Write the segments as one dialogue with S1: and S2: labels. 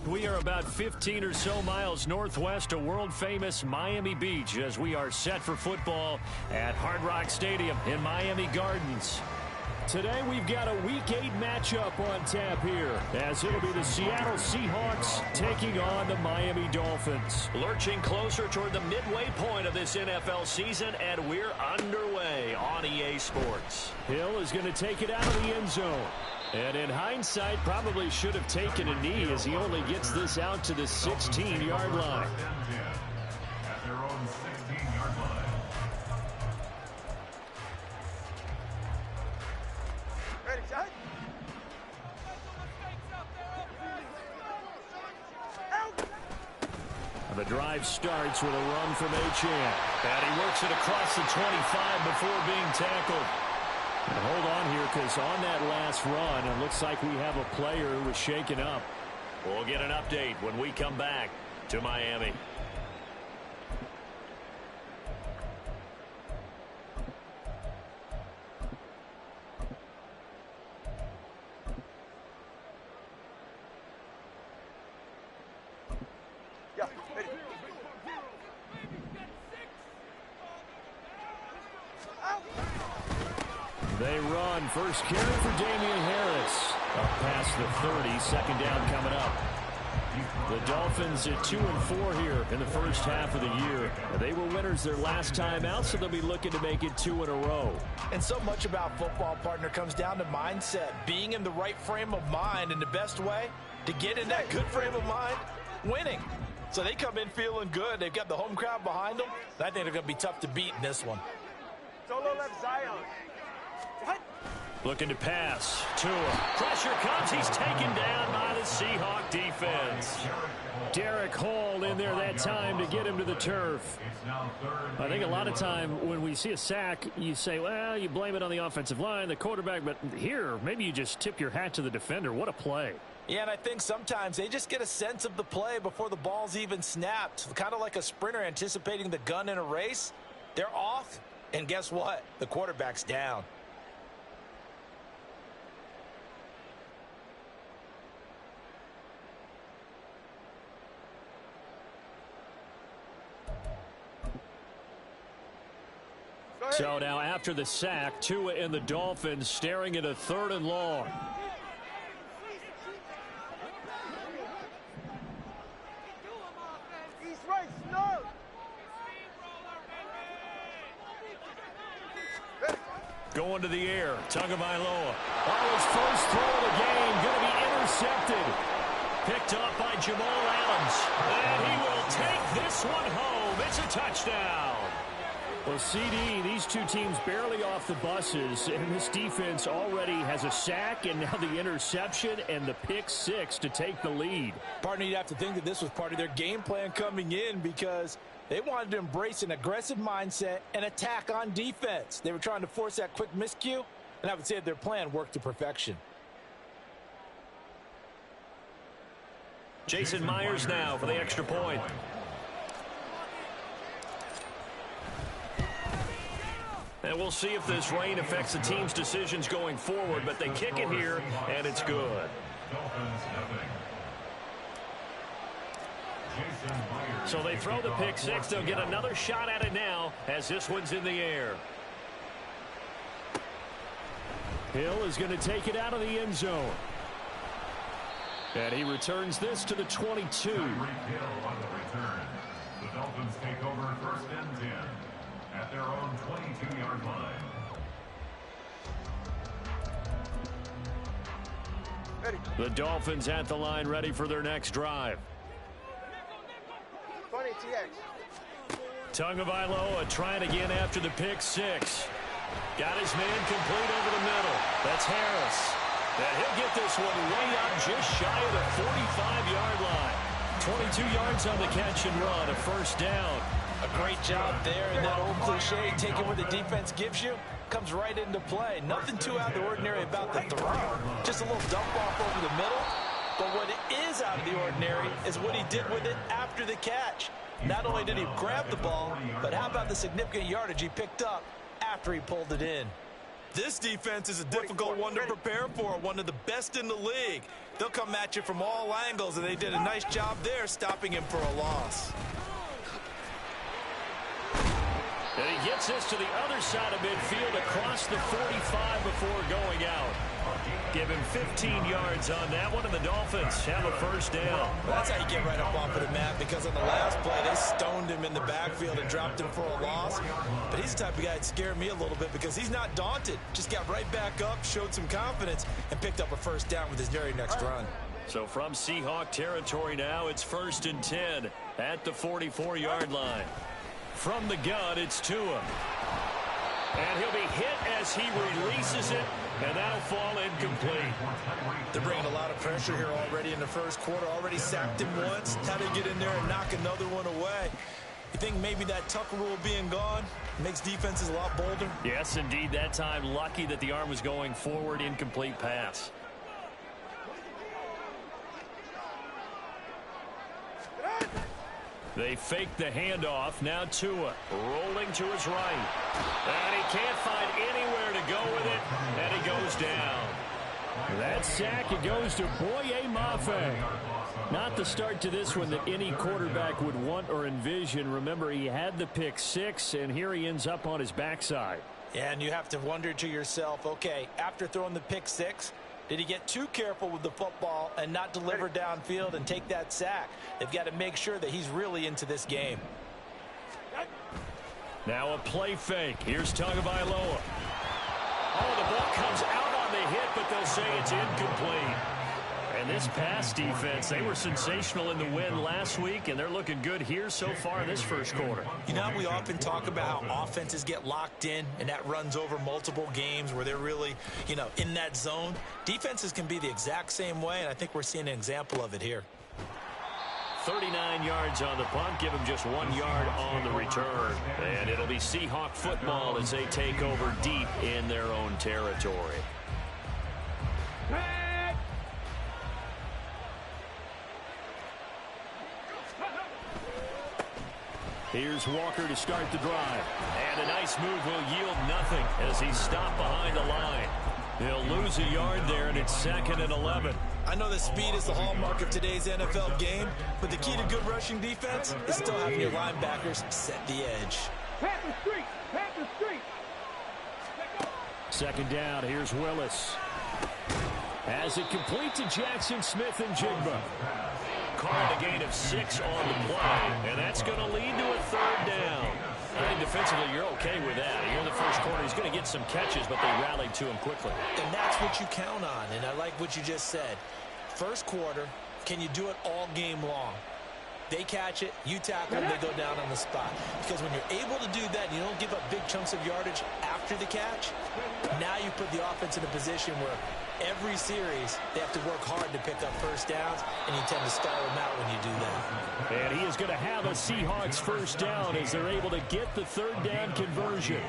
S1: We are about 15 or so miles northwest of world-famous Miami Beach as we are set for football at Hard Rock Stadium in Miami Gardens. Today we've got a Week 8 matchup on tap here, as it'll be the Seattle Seahawks taking on the Miami Dolphins. Lurching closer toward the midway point of this NFL season, and we're underway on EA Sports. Hill is going to take it out of the end zone. And in hindsight, probably should have taken a knee as he only gets this out to the 16-yard line.
S2: At their own 16-yard line.
S3: Ready, shot.
S1: The drive starts with a run from Achane. And he works it across the 25 before being tackled. And hold on here, because on that last run, it looks like we have a player who was shaken up. We'll get an update when we come back to Miami.
S3: Yeah, ready.
S1: They run. First carry for Damian Harris. Up past the 30. Second down coming up. The Dolphins at 2-4 here in the first half of the year. They were winners their last time out, so they'll be looking to make it 2 in a row.
S4: And so much about football, partner, comes down to mindset. Being in the right frame of mind, and the best way to get in that good frame of mind, winning. So they come in feeling good. They've got the home crowd behind them. I think they're going to be tough to beat in this one.
S3: Solo left Zion.
S1: Looking to pass. Tua. Pressure comes. He's taken down by the Seahawk defense. Derek Hall in there that time to get him to the turf. I think a lot of time when we see a sack, you say, well, you blame it on the offensive line, the quarterback. But here, maybe you just tip your hat to the defender. What a play.
S4: Yeah, and I think sometimes they just get a sense of the play before the ball's even snapped. Kind of like a sprinter anticipating the gun in a race. They're off, and guess what? The quarterback's down.
S1: So now after the sack, Tua and the Dolphins staring at a 3rd and long.
S3: East right, snow.
S1: Going to the air. Tagovailoa. Oh, his first throw of the game. Going to be intercepted. Picked up by Jamal Adams. And he will take this one home. It's a touchdown. Well, CD, these two teams barely off the buses, and this defense already has a sack and now the interception and the pick 6 to take the lead.
S4: Partner, you'd have to think that this was part of their game plan coming in because they wanted to embrace an aggressive mindset and attack on defense. They were trying to force that quick miscue, and I would say that their plan worked to perfection.
S1: Jason Myers now for the extra point. And we'll see if this rain affects the team's decisions going forward, but they kick it here, and it's good. So they throw the pick 6. They'll get another shot at it now as this one's in the air. Hill is going to take it out of the end zone. And he returns this to the 22.
S2: The Dolphins take over 1st and 10 at their own 22-yard line.
S3: Ready.
S1: The Dolphins at the line, ready for their next drive.
S3: 20 TX.
S1: Tagovailoa trying again after the pick 6. Got his man complete over the middle. That's Harris. And he'll get this one way up just shy of the 45-yard line. 22 yards on the catch and run, a 1st down.
S4: A great job there, and that old cliche, taking what the defense gives you, comes right into play. Nothing too out of the ordinary about the throw. Just a little dump off over the middle. But what is out of the ordinary is what he did with it after the catch. Not only did he grab the ball, but how about the significant yardage he picked up after he pulled it in? This defense is a difficult one to prepare for, one of the best in the league. They'll come at you from all angles, and they did a nice job there stopping him for a loss.
S1: And he gets this to the other side of midfield across the 45 before going out. Give him 15 yards on that one, and the Dolphins have a first down.
S4: That's how you get right up off of the map, because on the last play, they stoned him in the backfield and dropped him for a loss. But he's the type of guy that scared me a little bit because he's not daunted. Just got right back up, showed some confidence, and picked up a first down with his very next run.
S1: So from Seahawk territory now, it's 1st and 10 at the 44-yard line. From the gun, it's Tua. And he'll be hit as he releases it, and that'll fall incomplete.
S4: They're bringing a lot of pressure here already in the first quarter. Already sacked him once. How do you get in there and knock another one away? You think maybe that Tucker rule being gone makes defenses a lot bolder?
S1: Yes, indeed. That time, lucky that the arm was going forward, incomplete pass. They fake the handoff. Now Tua rolling to his right. And he can't find anywhere to go with it. And he goes down. That sack, it goes to Boye Mafe. Not the start to this one that any quarterback would want or envision. Remember, he had the pick six, and here he ends up on his backside.
S4: Yeah, and you have to wonder to yourself, okay, after throwing the pick six, did he get too careful with the football and not deliver downfield and take that sack? They've got to make sure that he's really into this game.
S1: Now a play fake. Here's Tagovailoa. Oh, the ball comes out on the hit, but they'll say it's incomplete. And this pass defense, they were sensational in the win last week, and they're looking good here so far in this first quarter.
S4: You know, we often talk about how offenses get locked in, and that runs over multiple games where they're really, you know, in that zone. Defenses can be the exact same way, and I think we're seeing an example of it here.
S1: 39 yards on the punt, give him just 1 yard on the return. And it'll be Seahawk football as they take over deep in their own territory. Here's Walker to start the drive. And a nice move will yield nothing as he's stopped behind the line. He'll lose a yard there, and it's 2nd and 11.
S4: I know that speed is the hallmark of today's NFL game, but the key to good rushing defense is still having your linebackers set the edge.
S3: Pat the street! Pat the street!
S1: 2nd down, here's Willis. As it complete to Jackson Smith and Jigba. Called a gain of 6 on the play, and that's going to lead to a 3rd down. I think defensively you're okay with that. Here in the first quarter, he's going to get some catches, but they rallied to him quickly.
S4: And that's what you count on, and I like what you just said. First quarter, can you do it all game long? They catch it, you tackle them, they go down on the spot. Because when you're able to do that, you don't give up big chunks of yardage after the catch. Now you put the offense in a position where every series they have to work hard to pick up first downs, and you tend to stall them out when you do that.
S1: And he is going to have a Seahawks first down as they're able to get the 3rd down conversion.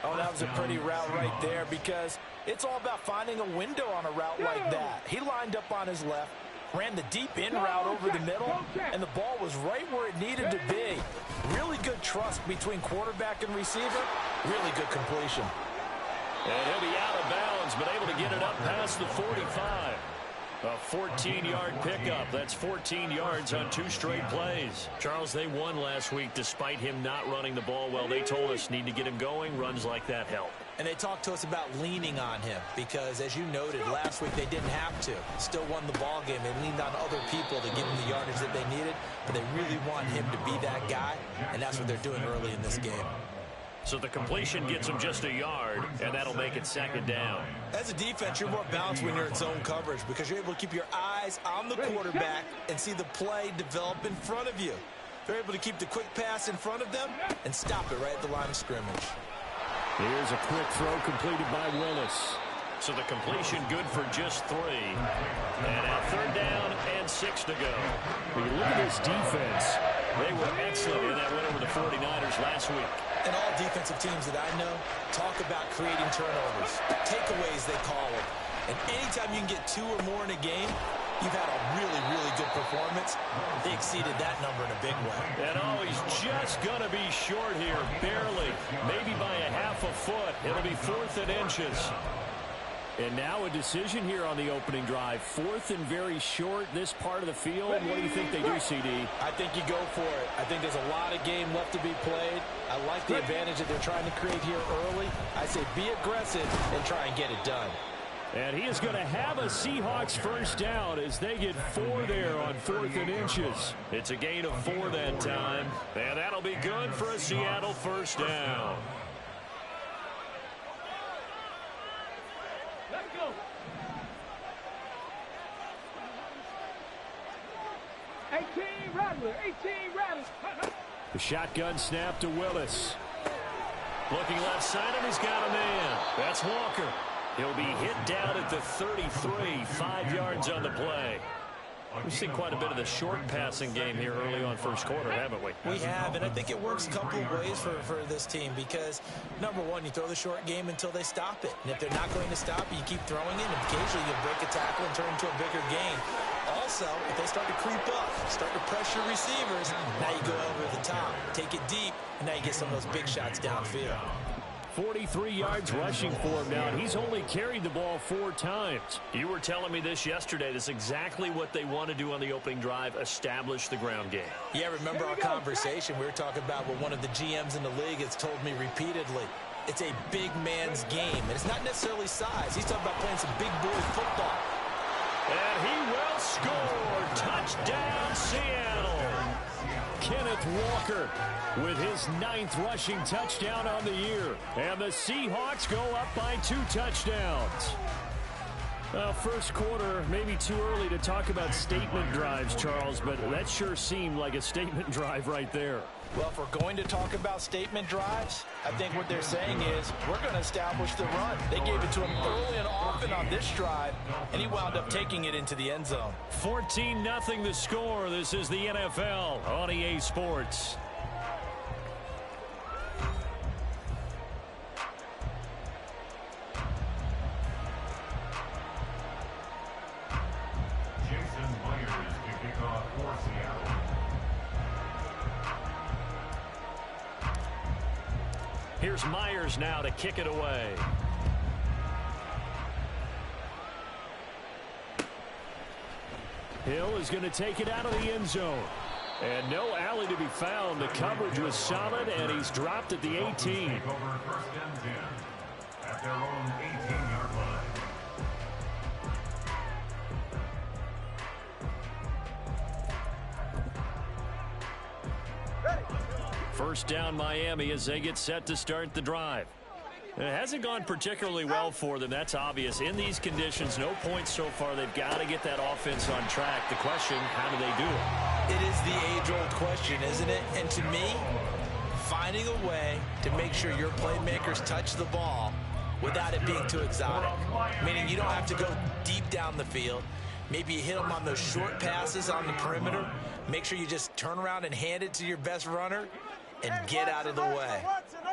S4: Oh, that was a pretty route right there, because it's all about finding a window on a route like that. He lined up on his left, ran the deep in route over the middle, and the ball was right where it needed to be. Really good trust between quarterback and receiver. Really good completion.
S1: And he'll be out of bounds, but able to get it up past the 45. A 14-yard pickup. That's 14 yards on 2 straight plays. Charles, they won last week despite him not running the ball well. They told us need to get him going. Runs like that help.
S4: And they talked to us about leaning on him because, as you noted, last week they didn't have to. Still won the ball game. They leaned on other people to give him the yardage that they needed, but they really want him to be that guy, and that's what they're doing early in this game.
S1: So the completion gets him just a yard, and that'll make it 2nd down.
S4: As a defense, you're more balanced when you're in zone coverage because you're able to keep your eyes on the quarterback and see the play develop in front of you. They're able to keep the quick pass in front of them and stop it right at the line of scrimmage.
S1: Here's a quick throw completed by Willis. So the completion good for just 3. And now 3rd down and 6 to go. When you look at this defense, they were excellent in that win over the 49ers last week.
S4: And all defensive teams that I know talk about creating turnovers. Takeaways, they call them. And anytime you can get 2 or more in a game, you've had a really, really good performance. They exceeded that number in a big way.
S1: And oh, he's just going to be short here, barely, maybe by a half a foot. It'll be 4th and inches. And now a decision here on the opening drive. 4th and very short, this part of the field. What do you think they do, CD?
S4: I think you go for it. I think there's a lot of game left to be played. I like the advantage that they're trying to create here early. I say be aggressive and try and get it done.
S1: And he is going to have a Seahawks first down as they get 4 there on 4th and inches. It's a gain of 4 that time. And that'll be good for a Seattle first down.
S3: Let's go. 18 Rattler, 18 Rattler.
S1: The shotgun snap to Willis. Looking left side, and he's got a man. That's Walker. He'll be hit down at the 33, 5 yards on the play. We've seen quite a bit of the short passing game here early on first quarter, haven't we?
S4: We have, and I think it works a couple of ways for this team because, number one, you throw the short game until they stop it. And if they're not going to stop it, you keep throwing it, and occasionally you'll break a tackle and turn into a bigger gain. Also, if they start to creep up, start to pressure receivers, now you go over the top, take it deep, and now you get some of those big shots downfield.
S1: 43 yards rushing for him now, and he's only carried the ball 4 times. You were telling me this yesterday. This is exactly what they want to do on the opening drive, establish the ground game.
S4: Yeah, remember our conversation? We were talking about what one of the GMs in the league has told me repeatedly. It's a big man's game, and it's not necessarily size. He's talking about playing some big boy football.
S1: And he will score. Touchdown, Seattle. Kenneth Walker with his 9th rushing touchdown on the year. And the Seahawks go up by 2 touchdowns. First quarter, maybe too early to talk about statement drives, Charles, but that sure seemed like a statement drive right there.
S4: Well, if we're going to talk about statement drives, I think what they're saying is we're going to establish the run. They gave it to him early and often on this drive, and he wound up taking it into the end zone.
S1: 14-0 the score. This is the NFL on EA Sports. Here's Myers now to kick it away. Hill is going to take it out of the end zone. And no alley to be found. The coverage was solid, and he's dropped at the 18.
S2: First and 10 at their own 18-yard line.
S1: First down Miami as they get set to start the drive. It hasn't gone particularly well for them. That's obvious. In these conditions, no points so far. They've got to get that offense on track. The question, how do they do it?
S4: It is the age-old question, isn't it? And to me, finding a way to make sure your playmakers touch the ball without it being too exotic. Meaning you don't have to go deep down the field. Maybe you hit them on those short passes on the perimeter. Make sure you just turn around and hand it to your best runner and get out of the way.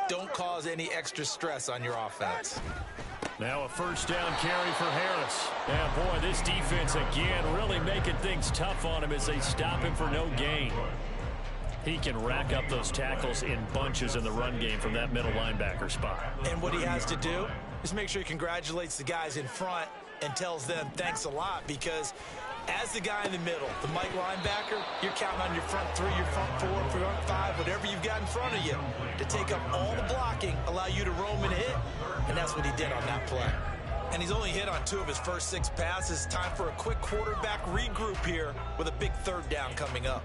S4: Don't cause any extra stress on your offense.
S1: Now a first down carry for Harris. Yeah, boy, this defense again really making things tough on him as they stop him for no gain. He can rack up those tackles in bunches in the run game from that middle linebacker spot.
S4: And what he has to do is make sure he congratulates the guys in front and tells them thanks a lot, because as the guy in the middle, the Mike linebacker, you're counting on your front 3, your front 4, front 5, whatever you've got in front of you to take up all the blocking, allow you to roam and hit, and that's what he did on that play. And he's only hit on 2 of his first 6 passes. Time for a quick quarterback regroup here with a big 3rd down coming up.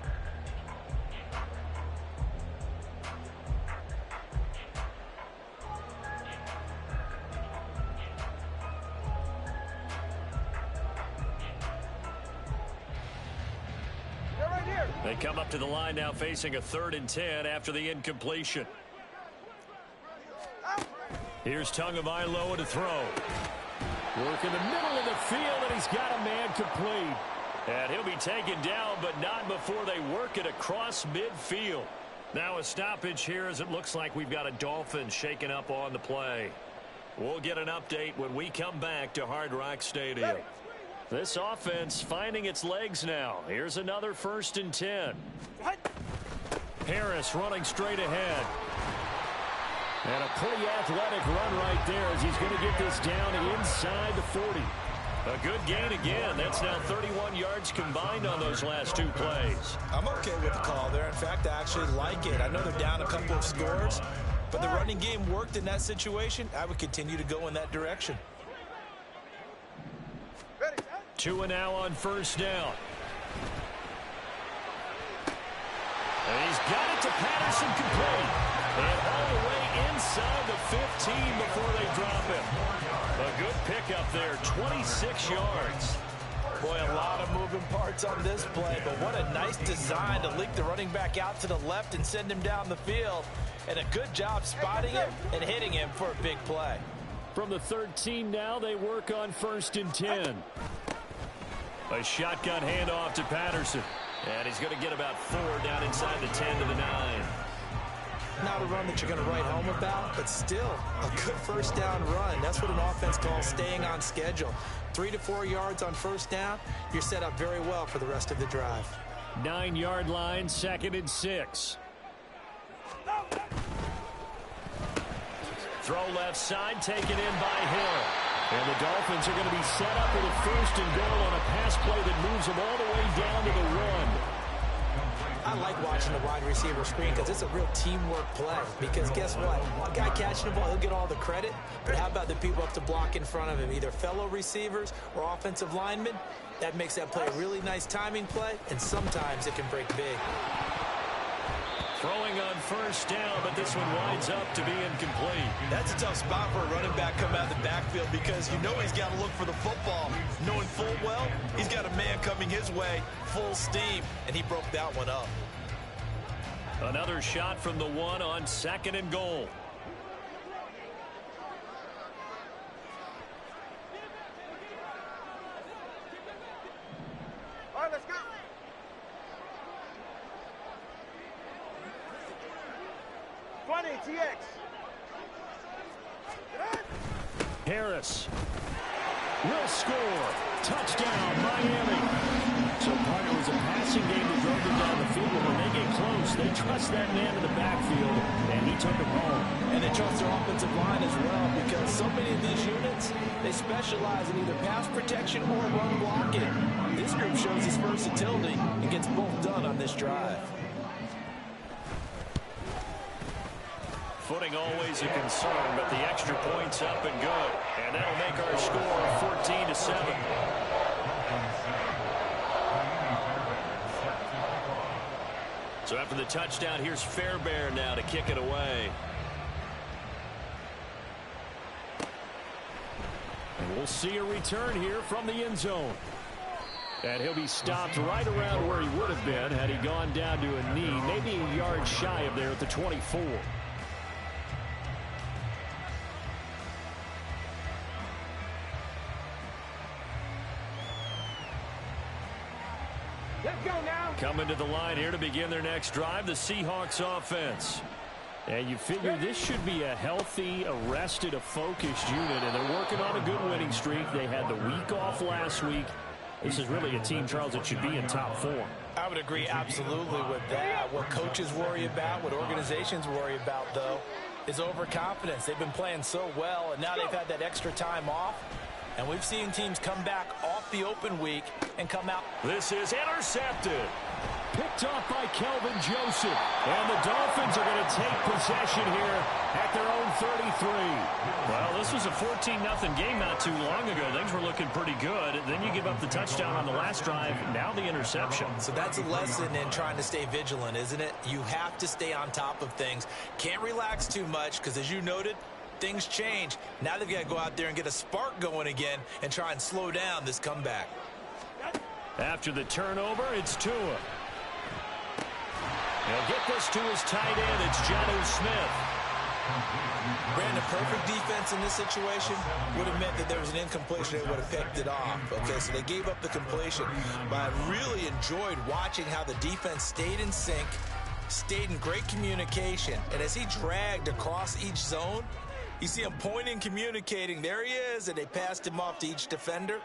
S1: They come up to the line now facing a 3rd and 10 after the incompletion. Here's Tagovailoa to throw. Work in the middle of the field, and he's got a man complete. And he'll be taken down, but not before they work it across midfield. Now a stoppage here as it looks like we've got a Dolphins shaken up on the play. We'll get an update when we come back to Hard Rock Stadium. This offense finding its legs now. Here's another 1st and 10. Harris running straight ahead. And a pretty athletic run right there as he's going to get this down inside the 40. A good gain again. That's now 31 yards combined on those last 2 plays.
S4: I'm okay with the call there. In fact, I actually like it. I know they're down a couple of scores, but the running game worked in that situation. I would continue to go in that direction.
S1: 2 and now on 1st down. And he's got it to Patterson complete. And all the way inside the 15 before they drop him. A good pickup there, 26 yards.
S4: Boy, a lot of moving parts on this play, but what a nice design to leak the running back out to the left and send him down the field. And a good job spotting him and hitting him for a big play.
S1: From the 13 now, they work on 1st and 10. A shotgun handoff to Patterson. And he's going to get about 4 down inside the 10 to the 9.
S4: Not a run that you're going to write home about, but still a good 1st down run. That's what an offense calls staying on schedule. 3 to 4 yards on 1st down, you're set up very well for the rest of the drive.
S1: 9-yard line, 2nd and 6. Throw left side, taken in by Hill. And the Dolphins are going to be set up with a 1st and goal on a pass play that moves them all the way down to the 1.
S4: I like watching the wide receiver screen because it's a real teamwork play. Because guess what? A guy catching the ball, he'll get all the credit. But how about the people up to block in front of him, either fellow receivers or offensive linemen? That makes that play a really nice timing play, and sometimes it can break big.
S1: Throwing on 1st down, but this one winds up to be incomplete.
S4: That's a tough spot for a running back coming out of the backfield because you know he's got to look for the football. Knowing full well, he's got a man coming his way, full steam, and he broke that one up.
S1: Another shot from the 1 on 2nd and goal.
S3: All right, let's go. TX.
S1: Harris will score. Touchdown, Miami. So part it was a passing game that drove them down the field, but when they get close, they trust that man in the backfield, and he took them home.
S4: And they trust their offensive line as well because so many of these units, they specialize in either pass protection or run blocking. This group shows his versatility and gets both done on this drive.
S1: Footing always a concern, but the extra point's up and good. And that'll make our score 14-7. So after the touchdown, here's Fairbairn now to kick it away. And we'll see a return here from the end zone. And he'll be stopped right around where he would have been had he gone down to a knee, maybe a yard shy of there at the 24.
S3: Let's go now.
S1: Coming to the line here to begin their next drive, the Seahawks offense. And you figure this should be a healthy, arrested, a focused unit, and they're working on a good winning streak. They had the week off last week. This is really a team, Charles, that should be in top form.
S4: I would agree absolutely with that. What coaches worry about, what organizations worry about, though, is overconfidence. They've been playing so well, and now they've had that extra time off. And we've seen teams come back off the open week and come out.
S1: This is intercepted. Picked off by Kelvin Joseph. And the Dolphins are going to take possession here at their own 33. Well, this was a 14-0 game not too long ago. Things were looking pretty good. Then you give up the touchdown on the last drive. Now the interception.
S4: So that's a lesson in trying to stay vigilant, isn't it? You have to stay on top of things. Can't relax too much because, as you noted, things change. Now they've got to go out there and get a spark going again and try and slow down this comeback.
S1: After the turnover, it's Tua. He'll get this to his tight end. It's Jonnu Smith.
S4: Brandon, perfect defense in this situation would have meant that there was an incompletion. They would have picked it off. Okay, so they gave up the completion. But I really enjoyed watching how the defense stayed in sync, stayed in great communication. And as he dragged across each zone, you see him pointing, communicating. There he is, and they passed him off to each defender.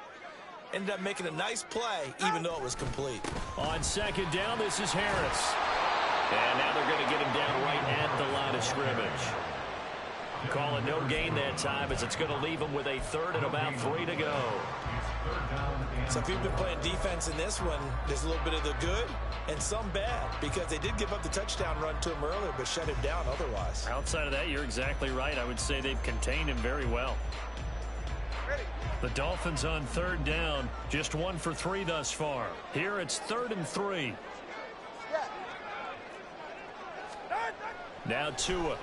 S4: ended up making a nice play, even though it was complete.
S1: On second down, this is Harris. And now they're going to get him down right at the line of scrimmage. Call it no gain that time, as it's going to leave him with a third and about 3 to go.
S4: So if you've been playing defense in this one, there's a little bit of the good and some bad, because they did give up the touchdown run to him earlier, but shut him down otherwise.
S1: Outside of that, you're exactly right. I would say they've contained him very well. The Dolphins on third down, just 1 for 3 thus far. Here it's 3rd and 3. Now Tua.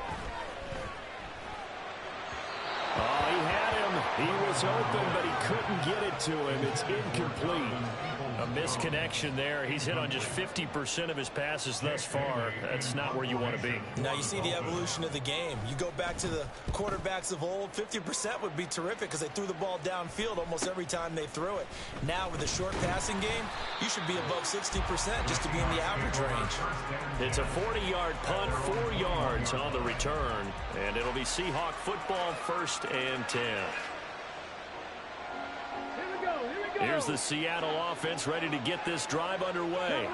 S1: Oh, he had him. He was open, but he couldn't get it to him. It's incomplete. A misconnection there. He's hit on just 50% of his passes thus far. That's not where you want to be.
S4: Now you see the evolution of the game. You go back to the quarterbacks of old, 50% would be terrific because they threw the ball downfield almost every time they threw it. Now with the short passing game, you should be above 60% just to be in the average range.
S1: It's a 40-yard punt, 4 yards on the return, and it'll be Seahawk football, 1st and 10. Here's the Seattle offense ready to get this drive underway.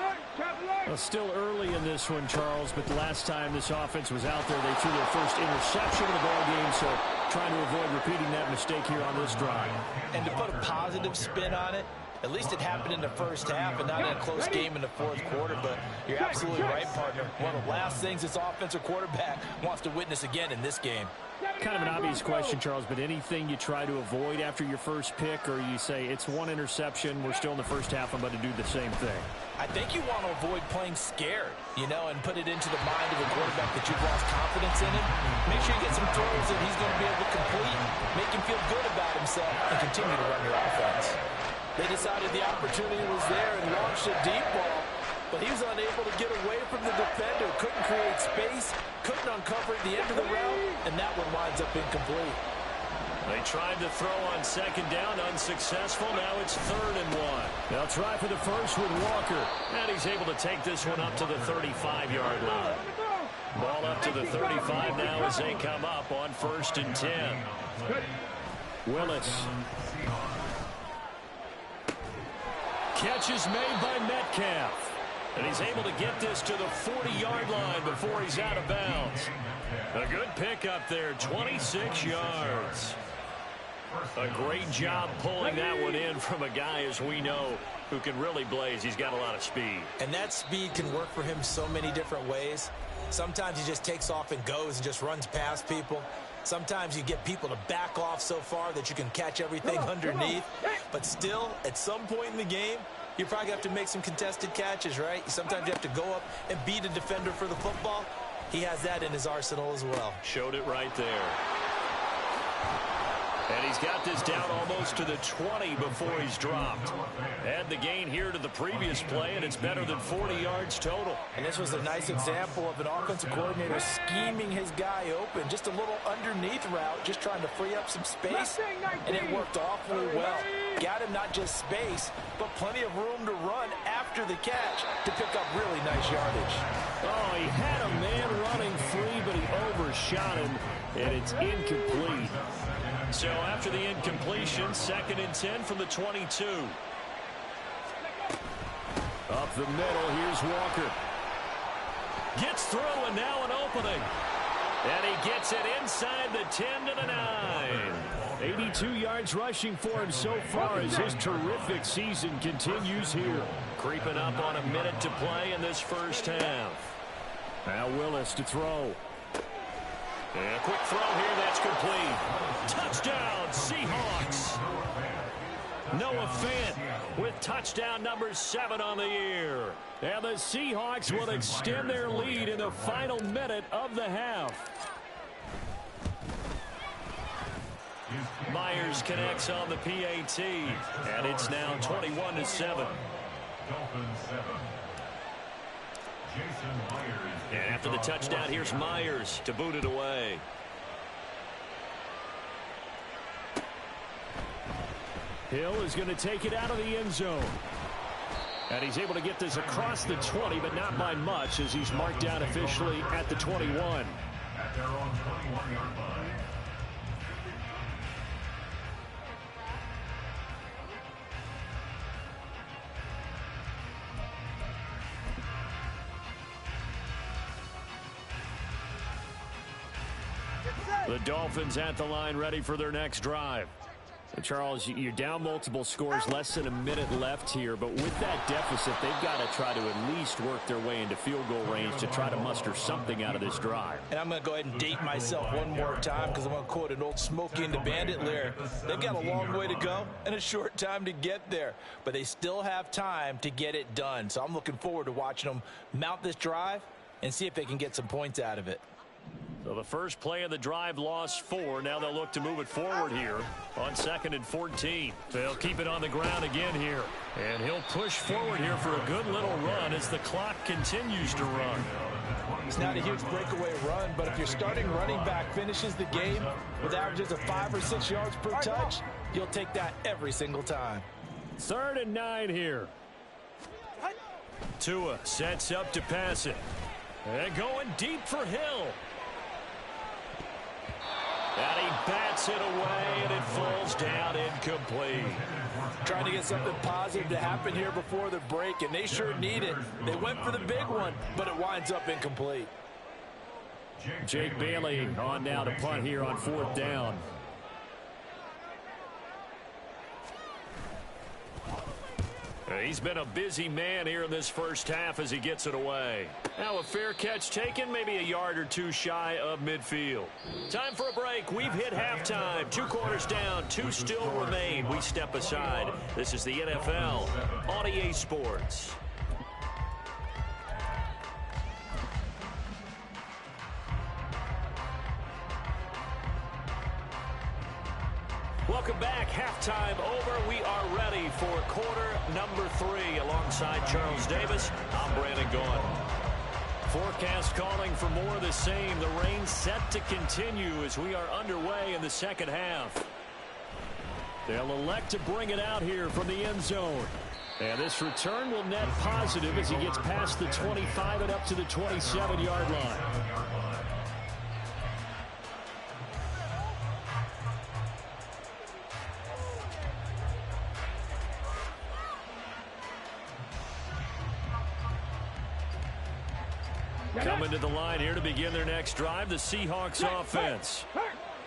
S3: Well,
S1: still early in this one, Charles, but the last time this offense was out there, they threw their first interception of the ball game, so trying to avoid repeating that mistake here on this drive.
S4: And to put a positive spin on it, at least it happened in the first half and not in a close game in the 4th quarter. But you're absolutely right, partner. One of the last things this offensive quarterback wants to witness again in this game.
S1: Kind of an obvious question, Charles, but anything you try to avoid after your first pick, or you say it's 1 interception, we're still in the first half, I'm about to do the same thing?
S4: I think you want to avoid playing scared, and put it into the mind of a quarterback that you've lost confidence in him. Make sure you get some throws that he's going to be able to complete, make him feel good about himself, and continue to run your offense. They decided the opportunity was there and launched a deep ball, but he was unable to get away from the defender, couldn't create space, couldn't uncover at the end of the route, and that one winds up incomplete.
S1: They tried to throw on second down, unsuccessful. Now it's 3rd and 1. They'll try for the first with Walker, and he's able to take this one up to the 35-yard line. Ball up to the 35 now as they come up on 1st and 10. Willis. Catch is made by Metcalf. And he's able to get this to the 40-yard line before he's out of bounds. A good pickup there, 26 yards. A great job pulling that one in from a guy, as we know, who can really blaze. He's got a lot of speed.
S4: And that speed can work for him so many different ways. Sometimes he just takes off and goes and just runs past people. Sometimes you get people to back off so far that you can catch everything underneath. But still, at some point in the game, you probably have to make some contested catches, right? Sometimes you have to go up and beat a defender for the football. He has that in his arsenal as well.
S1: Showed it right there. And he's got this down almost to the 20 before he's dropped. Add the gain here to the previous play, and it's better than 40 yards total.
S4: And this was a nice example of an offensive coordinator scheming his guy open. Just a little underneath route, just trying to free up some space, and it worked awfully well. Got him not just space, but plenty of room to run after the catch to pick up really nice yardage.
S1: Oh, he had a man running free, but he overshot him, and it's incomplete. So after the incompletion, 2nd and 10 from the 22. Up the middle, here's Walker. Gets through, and now an opening. And he gets it inside the 10 to the 9. 82 yards rushing for him so far as his terrific season continues here. Creeping up on a minute to play in this first half. Now Willis to throw. And a quick throw here, that's complete. Touchdown, Seahawks. Noah Fant with touchdown number 7 on the year. And the Seahawks will extend their lead in the final minute of the half. Myers connects on the PAT, and it's now 21-7.
S2: Dolphins 7. Jason Myers.
S1: And after the touchdown, here's Myers to boot it away. Hill is going to take it out of the end zone. And he's able to get this across the 20, but not by much, as he's marked down officially at the 21.
S2: At their own 21-yard line.
S1: The Dolphins at the line, ready for their next drive. And Charles, you're down multiple scores, less than a minute left here, but with that deficit, they've got to try to at least work their way into field goal range to try to muster something out of this drive.
S4: And I'm going to go ahead and date myself one more time because I'm going to quote an old Smokey and the Bandit lyric. They've got a long way to go and a short time to get there, but they still have time to get it done. So I'm looking forward to watching them mount this drive and see if they can get some points out of it.
S1: So the first play of the drive lost 4. Now they'll look to move it forward here on 2nd and 14. They'll keep it on the ground again here. And he'll push forward here for a good little run as the clock continues to run.
S4: It's not a huge breakaway run, but if your starting running back finishes the game with averages of 5 or 6 yards per touch, you'll take that every single time.
S1: 3rd and 9 here. Tua sets up to pass it. And going deep for Hill. And he bats it away, and it falls down incomplete.
S4: Trying to get something positive to happen here before the break, and they sure need it. They went for the big one, but it winds up incomplete.
S1: Jake Bailey on now to punt here on 4th down. He's been a busy man here in this first half as he gets it away. Now a fair catch taken, maybe a yard or 2 shy of midfield. Time for a break. We've hit halftime. 2 quarters down, 2 still remain. We step aside. This is the NFL on EA Sports. Welcome back. Halftime over. We are ready for quarter number 3 alongside Charles Davis. I'm Brandon Gaudin. Forecast calling for more of the same. The rain set to continue as we are underway in the second half. They'll elect to bring it out here from the end zone. And this return will net positive as he gets past the 25 and up to the 27-yard line. Coming to the line here to begin their next drive, the Seahawks offense.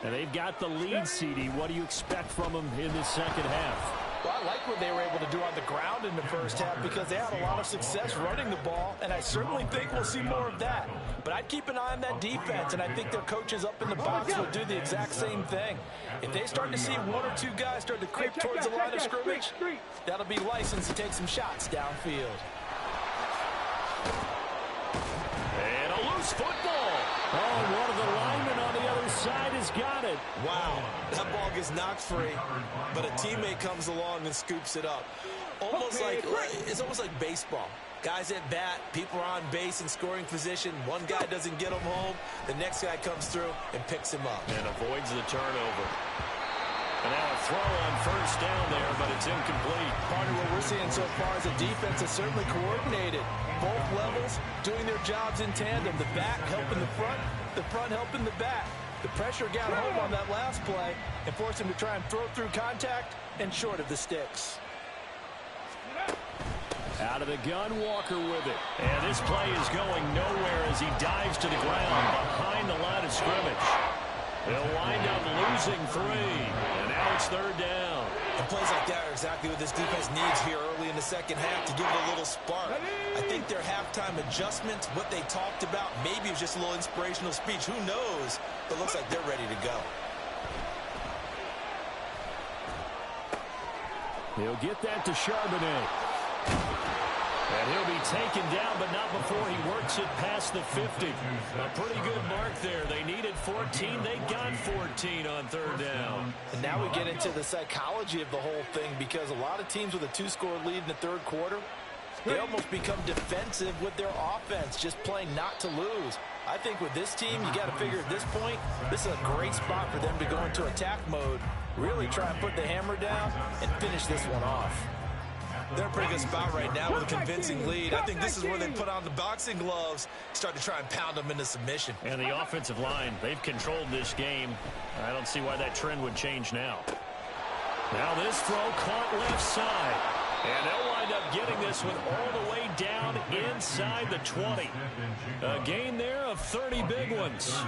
S1: And they've got the lead, CD. What do you expect from them in the second half?
S4: Well, I like what they were able to do on the ground in the first half because they had a lot of success running the ball, and I certainly think we'll see more of that. But I'd keep an eye on that defense, and I think their coaches up in the box will do the exact same thing. If they start to see 1 or 2 guys start to creep towards the line of scrimmage, that'll be license to take some shots downfield.
S1: Football. Oh, one of the linemen on the other side has got it.
S5: Wow, that ball gets knocked free, but a teammate comes along and scoops it up. It's almost like baseball. Guys at bat, people are on base in scoring position. One guy doesn't get him home. The next guy comes through and picks him up.
S1: And avoids the turnover. And now a throw on first down there, but it's incomplete.
S4: Partner, what we're seeing so far is the defense is certainly coordinated. Both levels doing their jobs in tandem. The back helping the front helping the back. The pressure got home on that last play and forced him to try and throw through contact and short of the sticks.
S1: Out of the gun, Walker with it. And this play is going nowhere as he dives to the ground behind the line of scrimmage. They'll wind up losing 3. And now it's 3rd down.
S5: And plays like that are exactly what this defense needs here early in the second half to give it a little spark. I think their halftime adjustments, what they talked about, maybe it was just a little inspirational speech. Who knows? But it looks like they're ready to go.
S1: He'll get that to Charbonnet. And he'll be taken down, but not before he works it past the 50. A pretty good mark there. They needed 14. They got 14 on 3rd down.
S4: And now we get into the psychology of the whole thing because a lot of teams with a 2-score lead in the 3rd quarter, they almost become defensive with their offense, just playing not to lose. I think with this team, you got to figure at this point, this is a great spot for them to go into attack mode, really try and put the hammer down and finish this one off.
S5: They're in a pretty good spot right now with a convincing lead. I think this is where they put on the boxing gloves, start to try and pound them into submission.
S1: And the offensive line, they've controlled this game. I don't see why that trend would change now. Now this throw caught left side. And they'll wind up getting this one all the way down inside the 20. A gain there of 30 big ones.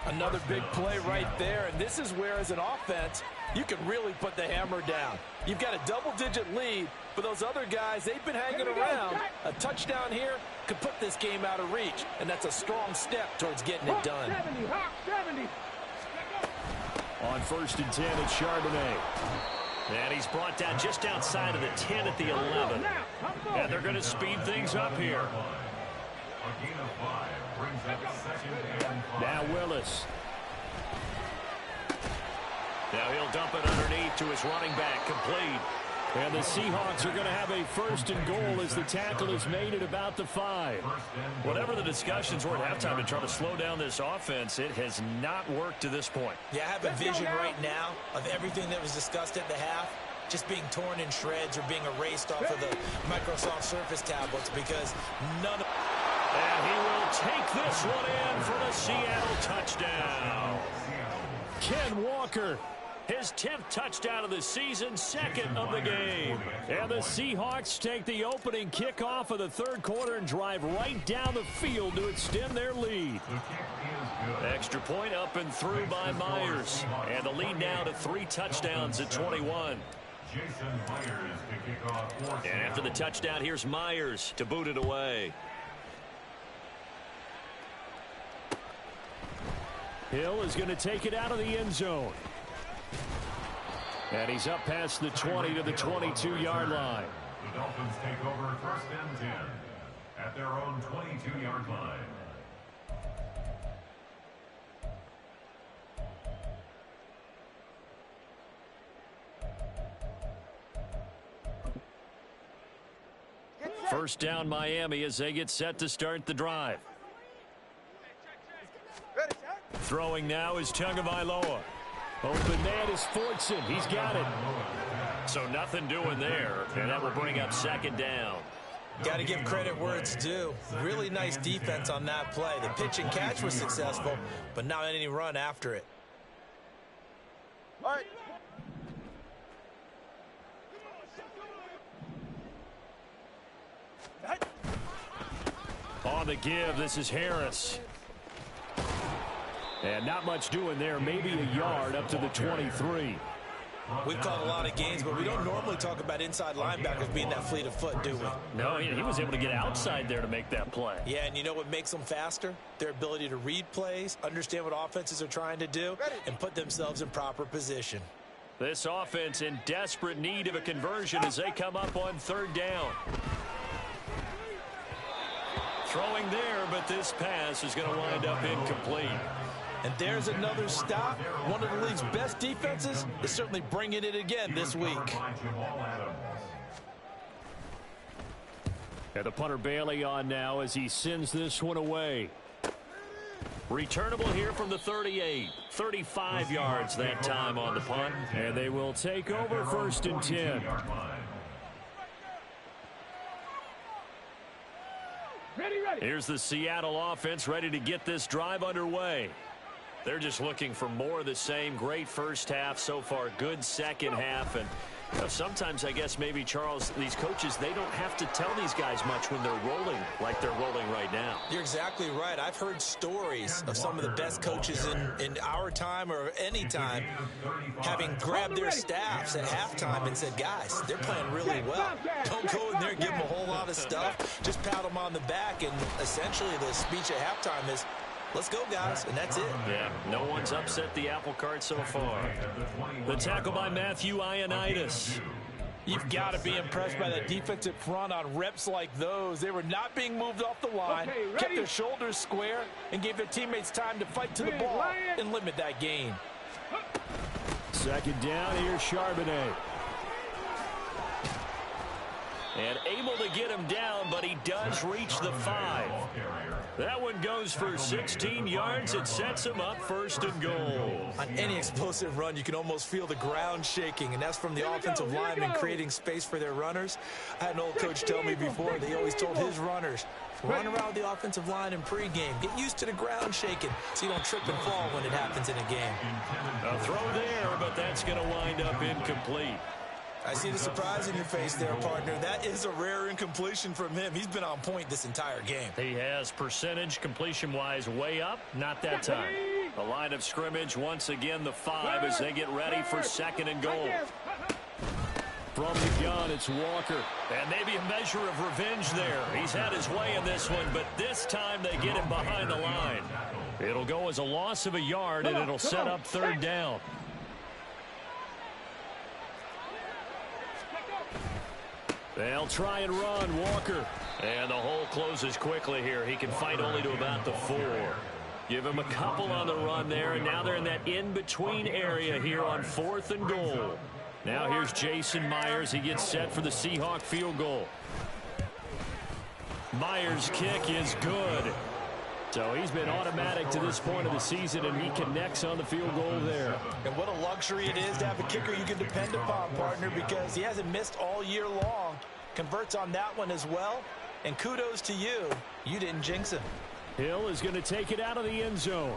S4: Another big play right there, and this is where, as an offense, you can really put the hammer down. You've got a double-digit lead, but those other guys, they've been hanging around. A touchdown here could put this game out of reach, and that's a strong step towards getting it done.
S3: 70, Hawk 70.
S1: On 1st and 10, it's Charbonnet. And he's brought down just outside of the 10 at the 11. And they're going to speed things up here.
S2: A gain of 5 brings up 2nd and 5.
S1: Now Willis. Now he'll dump it underneath to his running back, complete. And the Seahawks are going to have a 1st and goal as the tackle is made at about the 5. Whatever the discussions were at halftime to try to slow down this offense, it has not worked to this point.
S5: Yeah, I have a vision right now of everything that was discussed at the half just being torn in shreds or being erased off of the Microsoft Surface tablets because none of...
S1: And he will take this one in for the Seattle touchdown. Ken Walker. His 10th touchdown of the season, 2nd of the game. And the Seahawks take the opening kickoff of the 3rd quarter and drive right down the field to extend their lead. Extra point up and through by Myers. And the lead now to 3 touchdowns at 21.
S2: Jason Myers to kick off for
S1: And after the touchdown, here's Myers to boot it away. Hill is going to take it out of the end zone. And he's up past the 20 to the 22-yard line.
S2: The Dolphins take over 1st and 10 at their own 22-yard line.
S1: First down Miami as they get set to start the drive. Throwing now is Tagovailoa. Open man is Fortson. He's got it. So nothing doing there, and that will bring up 2nd down.
S5: Got to give credit where it's due. Really nice defense on that play. The pitch and catch was successful, but not any run after it.
S3: All right.
S1: On the give, this is Harris. And not much doing there, maybe a yard up to the 23.
S5: We've called a lot of games, but we don't normally talk about inside linebackers being that fleet of foot, do we?
S1: No, he was able to get outside there to make that play.
S5: Yeah, and you know what makes them faster? Their ability to read plays, understand what offenses are trying to do, and put themselves in proper position.
S1: This offense in desperate need of a conversion as they come up on 3rd down. Throwing there, but this pass is going to wind up incomplete.
S4: And there's another stop. One of the league's best defenses is certainly bringing it again this week.
S1: And the punter Bailey on now as he sends this one away. Returnable here from the 38. 35 yards that time on the punt. And they will take over 1st and 10. Here's the Seattle offense ready to get this drive underway. They're just looking for more of the same. Great first half so far. Good 2nd half. And sometimes, I guess, maybe, Charles, these coaches, they don't have to tell these guys much when they're rolling like they're rolling right now.
S5: You're exactly right. I've heard stories of some of the best coaches in our time or any time having grabbed their staffs at halftime and said, guys, they're playing really well. Don't go in there and give them a whole lot of stuff. Just pat them on the back. And essentially the speech at halftime is, let's go, guys, and that's it.
S1: Yeah, no one's upset the apple cart so far. The tackle by Matthew Ioannidis.
S4: You've got to be impressed by that defensive front on reps like those. They were not being moved off the line, kept their shoulders square, and gave their teammates time to fight to the ball and limit that gain.
S1: 2nd down, here's Charbonnet. And able to get him down, but he does reach the 5. That one goes for 16 yards. It sets him up 1st and goal.
S5: On any explosive run, you can almost feel the ground shaking, and that's from the offensive linemen creating space for their runners. I had an old coach tell me before, they always told his runners, run around the offensive line in pregame. Get used to the ground shaking so you don't trip and fall when it happens in a game.
S1: A throw there, but that's going to wind up incomplete.
S5: I see the surprise in your face there, partner. That is a rare incompletion from him. He's been on point this entire game.
S1: He has percentage completion-wise way up. Not that time. The line of scrimmage, once again, the 5 as they get ready for 2nd and goal. From the gun, it's Walker. And maybe a measure of revenge there. He's had his way in this one, but this time they get him behind the line. It'll go as a loss of a yard, and it'll set up 3rd down. They'll try and run, Walker. And the hole closes quickly here. He can fight only to about the 4. Give him a couple on the run there, and now they're in that in-between area here on 4th and goal. Now here's Jason Myers. He gets set for the Seahawk field goal. Myers' kick is good. So he's been automatic to this point of the season, and he connects on the field goal there.
S4: And what a luxury it is to have a kicker you can depend upon, partner, because he hasn't missed all year long. Converts on that one as well. And kudos to you. You didn't jinx him.
S1: Hill is going to take it out of the end zone.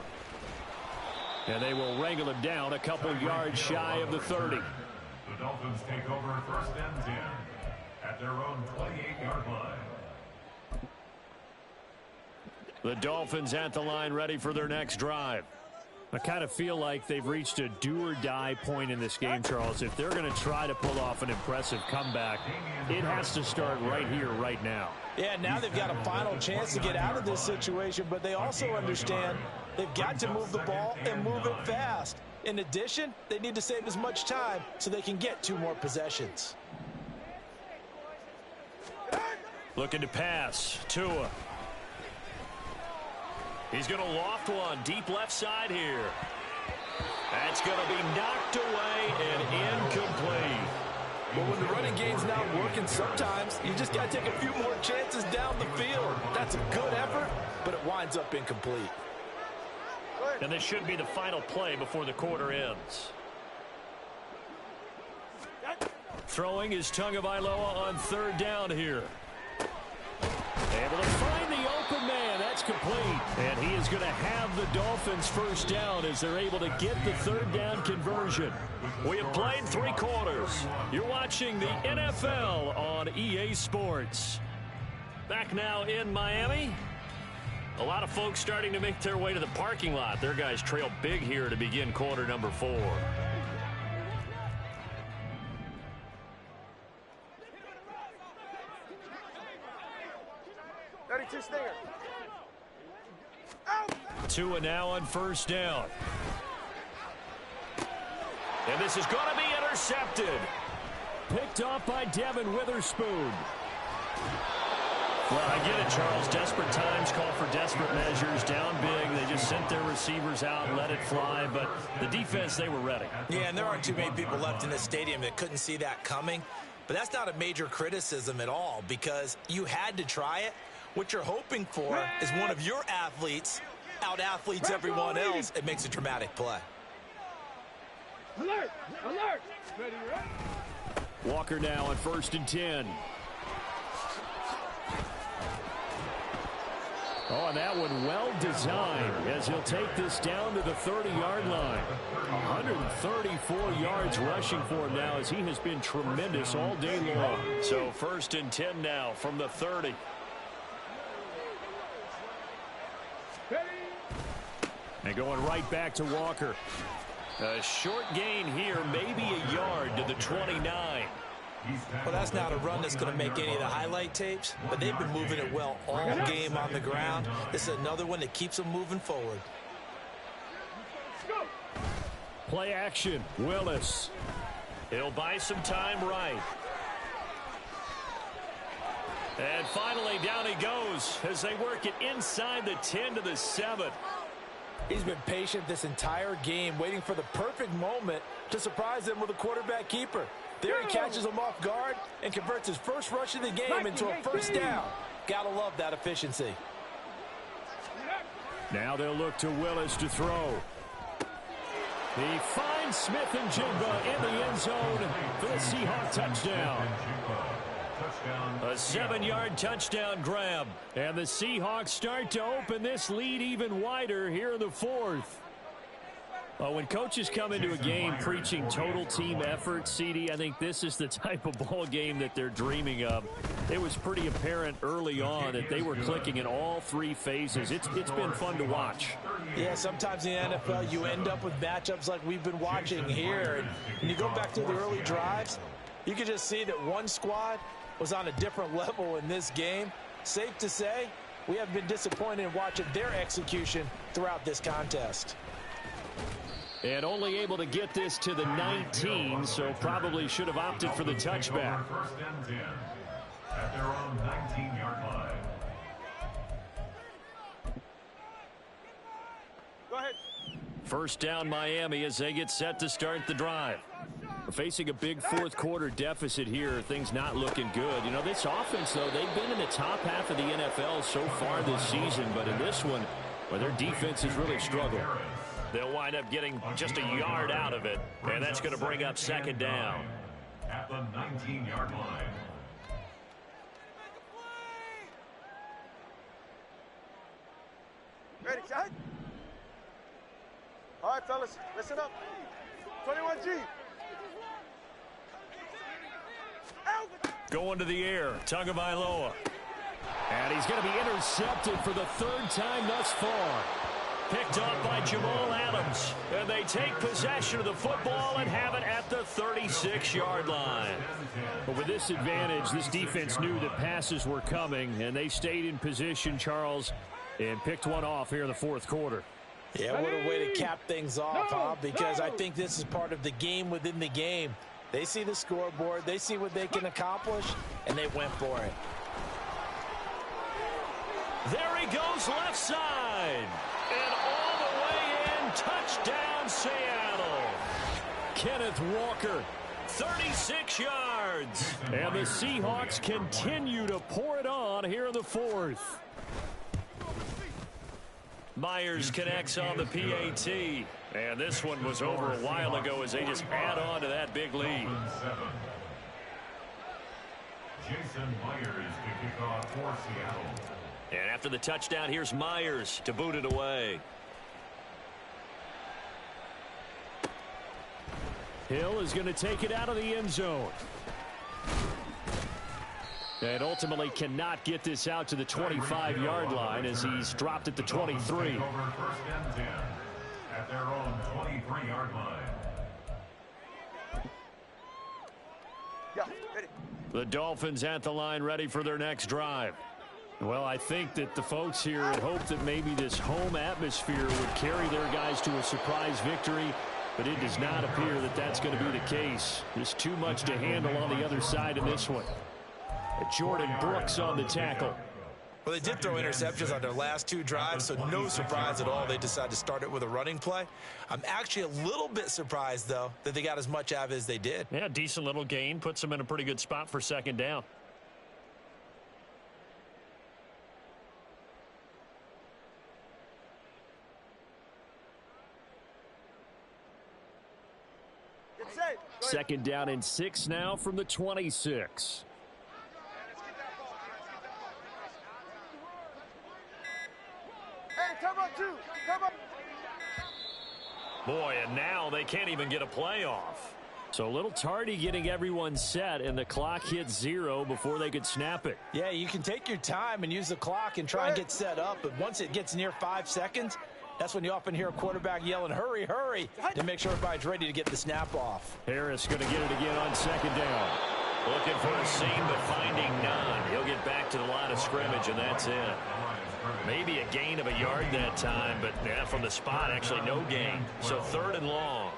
S1: And they will wrangle him down a couple yards shy of the 30.
S2: The Dolphins take over 1st and 10 at their own 28-yard line.
S1: The Dolphins at the line ready for their next drive. I kind of feel like they've reached a do-or-die point in this game, Charles. If they're going to try to pull off an impressive comeback, it has to start right here, right now.
S4: Yeah, now they've got a final chance to get out of this situation, but they also understand they've got to move the ball and move it fast. In addition, they need to save as much time so they can get 2 more possessions.
S1: Looking to pass. Tua. He's going to loft one deep left side here. That's going to be knocked away and incomplete.
S4: Well, when the running game's not working, sometimes you just got to take a few more chances down the field. That's a good effort, but it winds up incomplete.
S1: And this should be the final play before the quarter ends. Throwing is Tagovailoa on 3rd down here. Able to find the open man. That's complete. And he is going to have the Dolphins 1st down as they're able to get the 3rd down conversion. We have played 3 quarters. You're watching the NFL on EA Sports. Back now in Miami. A lot of folks starting to make their way to the parking lot. Their guys trail big here to begin quarter number 4. Tua now on 1st down. And this is going to be intercepted. Picked off by Devin Witherspoon. Well, I get it, Charles. Desperate times call for desperate measures. Down big. They just sent their receivers out and let it fly. But the defense, they were ready.
S5: Yeah, and there aren't too many people left in the stadium that couldn't see that coming. But that's not a major criticism at all because you had to try it. What you're hoping for is one of your athletes out-athletes everyone else. It makes a dramatic play.
S3: Alert! Alert!
S1: Walker now on 1st and 10. Oh, and that one well designed as he'll take this down to the 30-yard line. 134 yards rushing for him now as he has been tremendous all day long. So 1st and 10 now from the 30. And going right back to Walker. A short gain here, maybe a yard to the 29.
S5: Well, that's not a run that's going to make any of the highlight tapes, but they've been moving it well all game on the ground. This is another one that keeps them moving forward.
S1: Play action, Willis. He'll buy some time right. And finally, down he goes as they work it inside the 10 to the 7.
S4: He's been patient this entire game, waiting for the perfect moment to surprise them with a quarterback keeper. There he catches him off guard and converts his first rush of the game into a 1st down. Gotta love that efficiency.
S1: Now they'll look to Willis to throw. He finds Smith and Jigba in the end zone for the Seahawks touchdown. A 7-yard touchdown grab. And the Seahawks start to open this lead even wider here in the 4th. When coaches come into a game preaching total team effort, CD, I think this is the type of ball game that they're dreaming of. It was pretty apparent early on that they were clicking in all three phases. It's been fun to watch.
S5: Yeah, sometimes in the NFL you end up with matchups like we've been watching here. And when you go back to the early drives, you can just see that one squad was on a different level in this game. Safe to say, we have been disappointed in watching their execution throughout this contest.
S1: And only able to get this to the 19, so probably should have opted for the touchback.
S2: First and 10 at their own 19-yard line.
S3: Go ahead.
S1: First down Miami as they get set to start the drive. Facing a big fourth quarter deficit here, things not looking good. You know, this offense, though, they've been in the top half of the NFL so far this season, but in this one, well, their defense has really struggled. They'll wind up getting just a yard out of it, and that's going to bring up second down.
S2: At the 19-yard line.
S3: Ready, shot? All right, fellas, listen up. 21G.
S1: Going to the air, Tagovailoa. And he's going to be intercepted for the third time thus far. Picked up by Jamal Adams. And they take possession of the football and have it at the 36-yard line. But with this advantage, this defense knew that passes were coming, and they stayed in position, Charles, and picked one off here in the fourth quarter.
S5: Yeah, what a way to cap things off, huh? Because I think this is part of the game within the game. They see the scoreboard, they see what they can accomplish, and they went for it.
S1: There he goes left side. And all the way in, touchdown Seattle. Kenneth Walker, 36 yards. And the Seahawks continue to pour it on here in the fourth. Myers connects on the PAT. And this one was over a while ago as they just add on to that big lead.
S2: Jason Myers to kick off for Seattle.
S1: And after the touchdown, here's Myers to boot it away. Hill is going to take it out of the end zone. And ultimately cannot get this out to the 25-yard line as he's dropped at the 23.
S2: First and 10 at their own 23-yard line.
S3: Yeah, ready.
S1: The Dolphins at the line, ready for their next drive. Well, I think that the folks here had hoped that maybe this home atmosphere would carry their guys to a surprise victory, but it does not appear that that's going to be the case. There's too much to handle on the other side in this one. Jordan Brooks on the tackle.
S5: Well, they did throw interceptions on their last two drives, so no surprise at all they decided to start it with a running play. I'm actually a little bit surprised, though, that they got as much out of it as they did.
S1: Yeah, decent little gain. Puts them in a pretty good spot for second down.
S3: Get safe. Go ahead.
S1: Second down and 6 now from the 26.
S3: Hey, come on, two. Come on.
S1: Boy, and now they can't even get a play off. So a little tardy getting everyone set, and the clock hits 0 before they could snap it.
S5: Yeah, you can take your time and use the clock and try and get set up, but once it gets near 5 seconds, that's when you often hear a quarterback yelling, hurry, hurry, to make sure everybody's ready to get the snap off.
S1: Harris going to get it again on second down. Looking for a seam, but finding none. He'll get back to the line of scrimmage, and that's it. Maybe a gain of a yard that time, but yeah, from the spot, actually no gain. So third and long.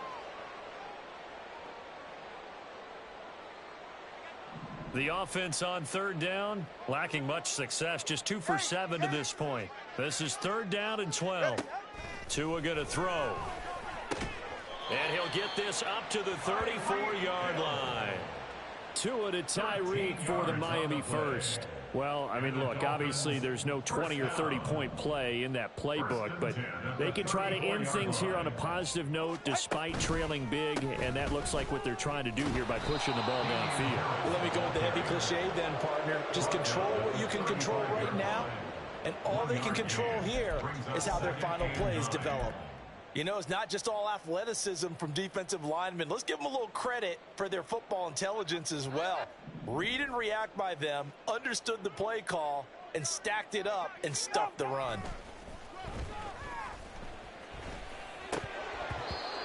S1: The offense on third down, lacking much success, just 2 for 7 to this point. This is third down and 12. Tua going to throw. And he'll get this up to the 34-yard line. Tua to Tyreek for the Miami first. Well, I mean, look, obviously there's no 20 or 30-point play in that playbook, but they can try to end things here on a positive note despite trailing big, and that looks like what they're trying to do here by pushing the ball downfield.
S5: Well, let me go with the heavy cliche then, partner. Just control what you can control right now, and all they can control here is how their final plays develop. You know, it's not just all athleticism from defensive linemen. Let's give them a little credit for their football intelligence as well. Read and react by them, understood the play call, and stacked it up and stuffed the run.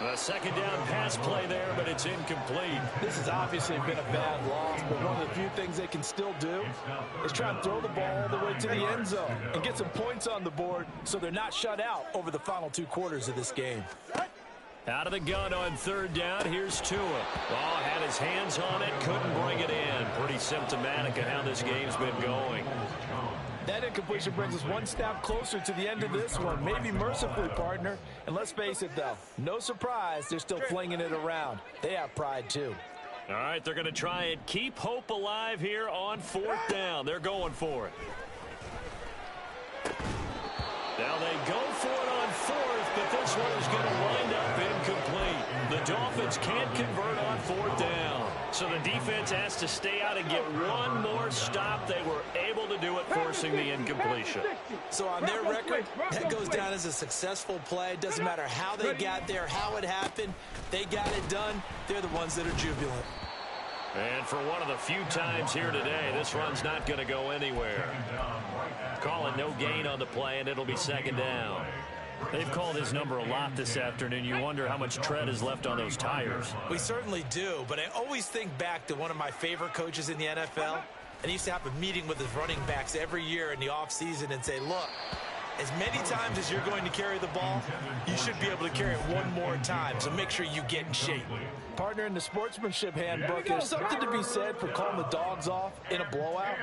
S1: A second down pass play there, but it's incomplete.
S5: This has obviously been a bad loss, but one of the few things they can still do is try and throw the ball all the way to the end zone and get some points on the board so they're not shut out over the final 2 quarters of this game.
S1: Out of the gun on third down, here's Tua. Ball had his hands on it, couldn't bring it in. Pretty symptomatic of how this game's been going.
S5: That incompletion brings us one step closer to the end of this one. Maybe mercifully, partner. And let's face it, though, no surprise, they're still flinging it around. They have pride, too.
S1: All right, they're going to try and keep hope alive here on fourth down. They're going for it. Now they go for it on fourth, but this one is going to wind up incomplete. The Dolphins can't convert on fourth down. So the defense has to stay out and get one more stop. They were able to do it, forcing the incompletion.
S5: So on their record, that goes down as a successful play. Doesn't matter how they got there, how it happened. They got it done. They're the ones that are jubilant.
S1: And for one of the few times here today, this run's not going to go anywhere. Calling no gain on the play, and it'll be second down. They've called his number a lot this afternoon. You wonder how much tread is left on those tires.
S5: We certainly do, but I always think back to one of my favorite coaches in the NFL, and he used to have a meeting with his running backs every year in the offseason and say, look, as many times as you're going to carry the ball, you should be able to carry it one more time, so make sure you get in shape. Partner, in the sportsmanship handbook, there's something to be said for calling the dogs off in a blowout.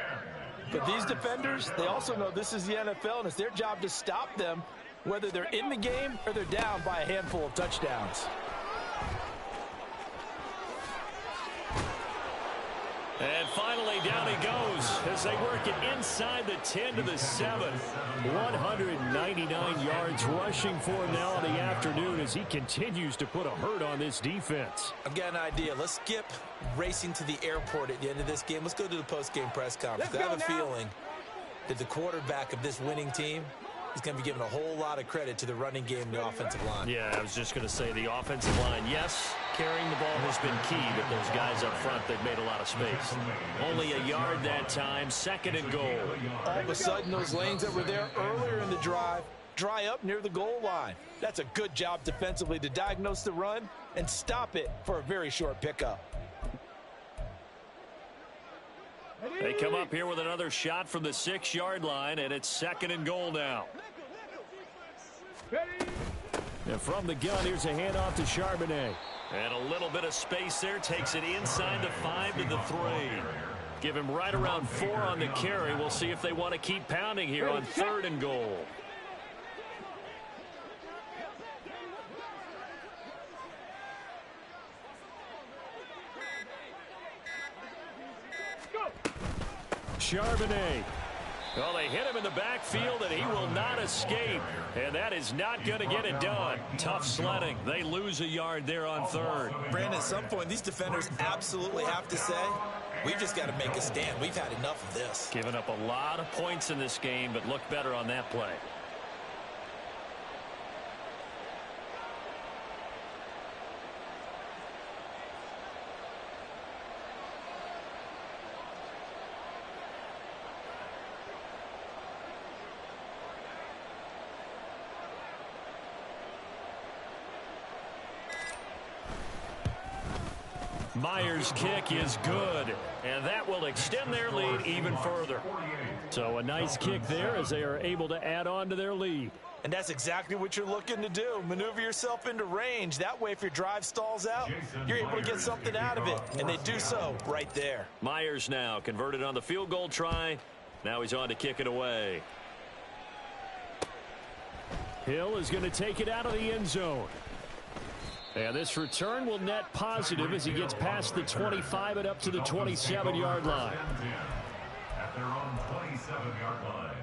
S5: But these defenders, they also know this is the NFL, and it's their job to stop them, whether they're in the game or they're down by a handful of touchdowns.
S1: And finally, down he goes as they work it inside the 10 to the 7. 199 yards rushing for him now in the afternoon as he continues to put a hurt on this defense.
S5: I've got an idea. Let's skip racing to the airport at the end of this game. Let's go to the post-game press conference. I have a feeling that the quarterback of this winning team is going to be giving a whole lot of credit to the running game and the offensive line.
S1: Yeah, I was just going to say the offensive line, yes, carrying the ball has been key, but those guys up front, they've made a lot of space. Only a yard that time, second and goal.
S5: All of a sudden, those lanes that were there earlier in the drive dry up near the goal line. That's a good job defensively to diagnose the run and stop it for a very short pickup.
S1: They come up here with another shot from the 6-yard line, and it's second and goal now. And from the gun, here's a handoff to Charbonnet. And a little bit of space there, takes it inside the 5 to the 3. Give him right around 4 on the carry. We'll see if they want to keep pounding here on third and goal. Charbonnet. Well, they hit him in the backfield, and he will not escape. And that is not going to get it done. Tough sledding. They lose a yard there on third.
S5: Brandon, at some point, these defenders absolutely have to say, we've just got to make a stand. We've had enough of this.
S1: Giving up a lot of points in this game, but look better on that play. Myers' kick is good, and that will extend their lead even further. So a nice kick there as they are able to add on to their lead.
S5: And that's exactly what you're looking to do. Maneuver yourself into range. That way, if your drive stalls out, you're able to get something out of it. And they do so right there.
S1: Myers now converted on the field goal try. Now he's on to kick it away. Hill is going to take it out of the end zone. And this return will net positive as he gets past the 25 and up to the 27-yard line.
S2: At their own 27-yard line.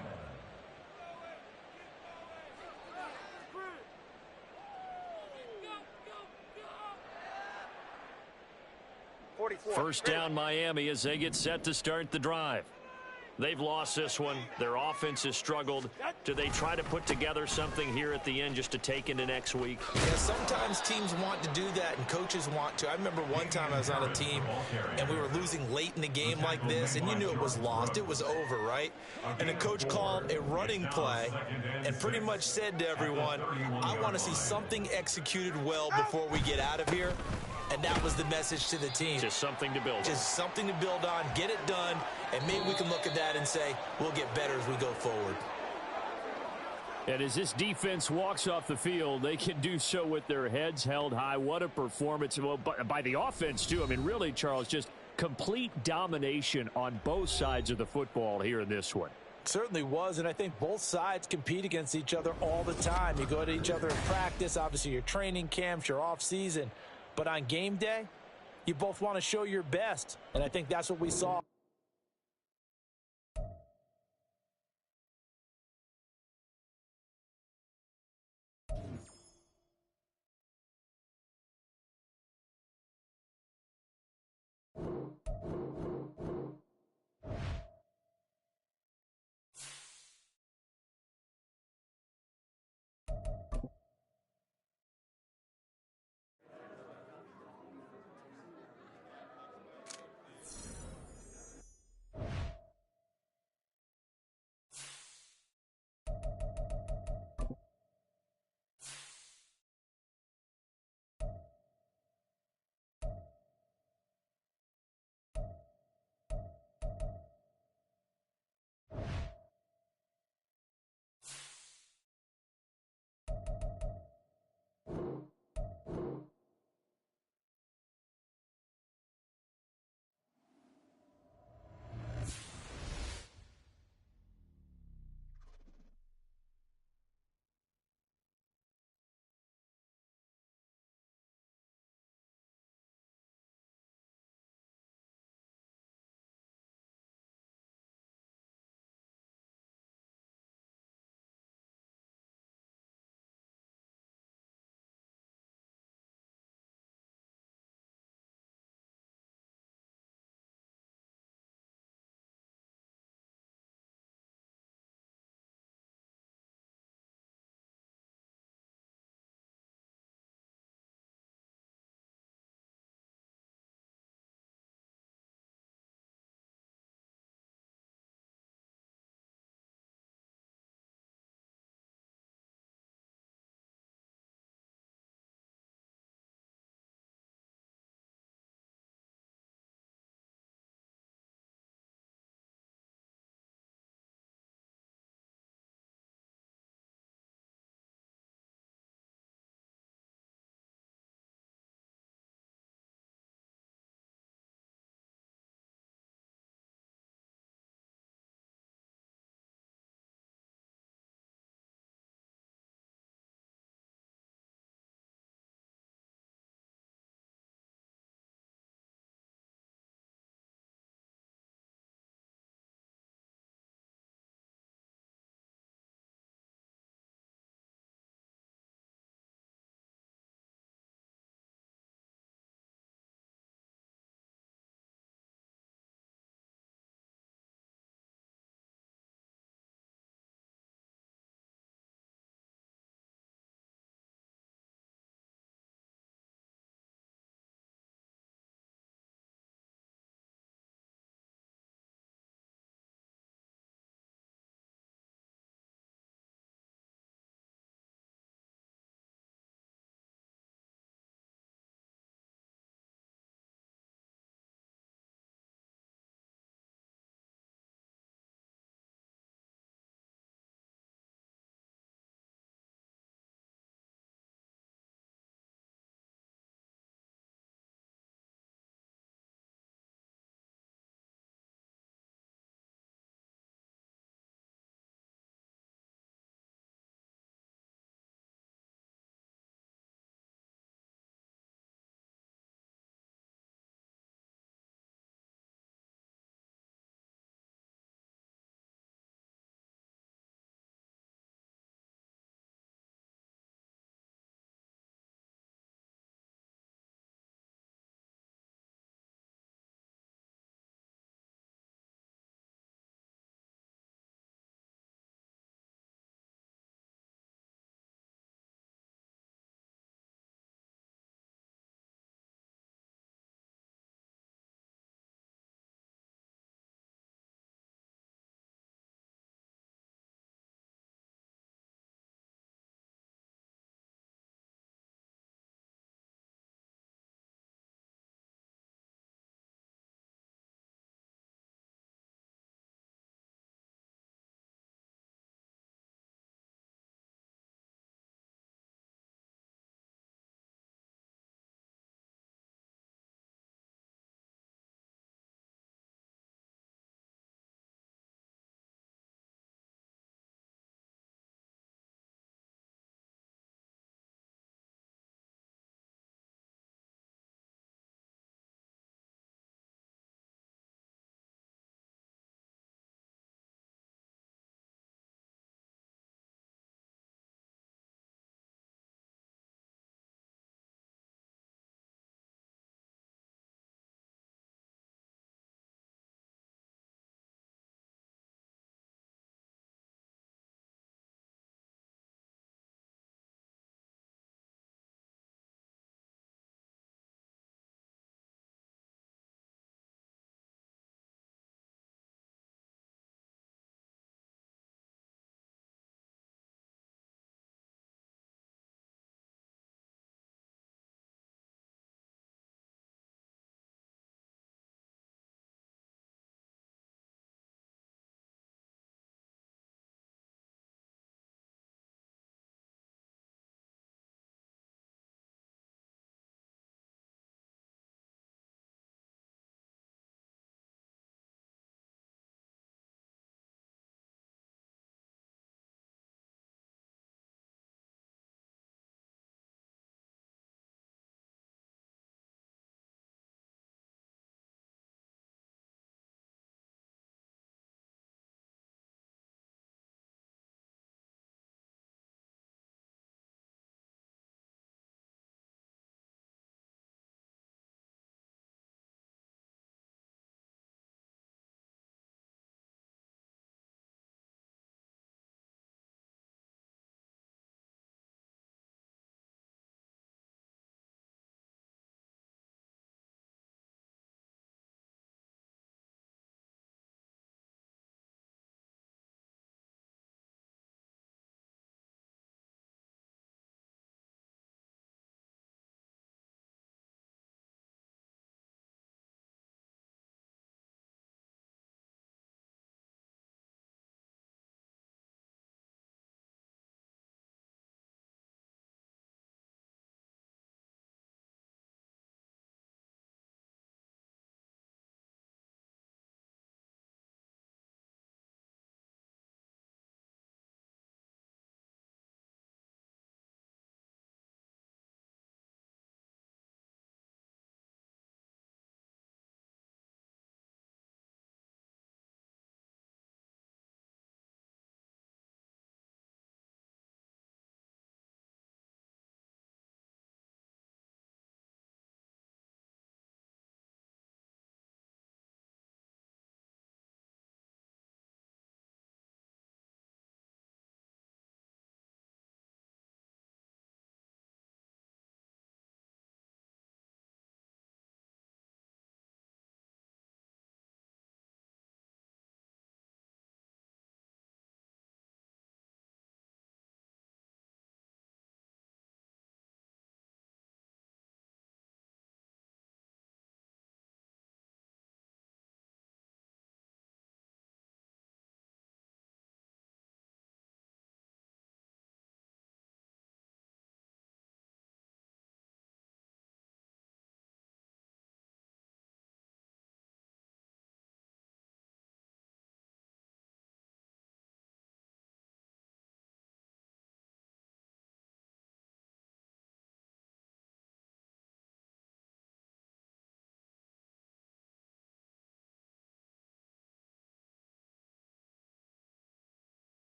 S1: First down Miami as they get set to start the drive. They've lost this one. Their offense has struggled. Do they try to put together something here at the end just to take into next week?
S5: Yeah, sometimes teams want to do that and coaches want to. I remember one time I was on a team and we were losing late in the game like this, and you knew it was lost. It was over, right? And the coach called a running play and pretty much said to everyone, I want to see something executed well before we get out of here. And that was the message to the team.
S1: Just something to build on.
S5: Just something to build on, get it done, and maybe we can look at that and say, we'll get better as we go forward.
S1: And as this defense walks off the field, they can do so with their heads held high. What a performance by the offense, too. I mean, really, Charles, just complete domination on both sides of the football here in this one.
S4: Certainly was, and I think both sides compete against each other all the time. You go to each other in practice, obviously your training camps, your off season. But on game day, you both want to show your best, and I think that's what we saw.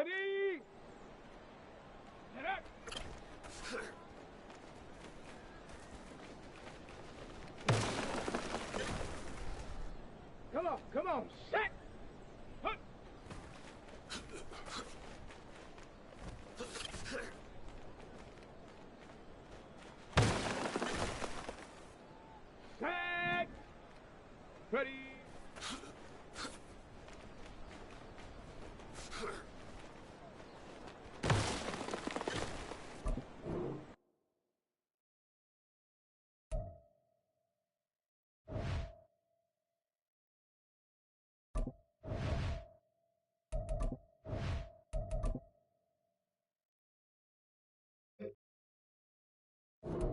S3: Ready? Get up. Come on, set. Hup. Set. Ready.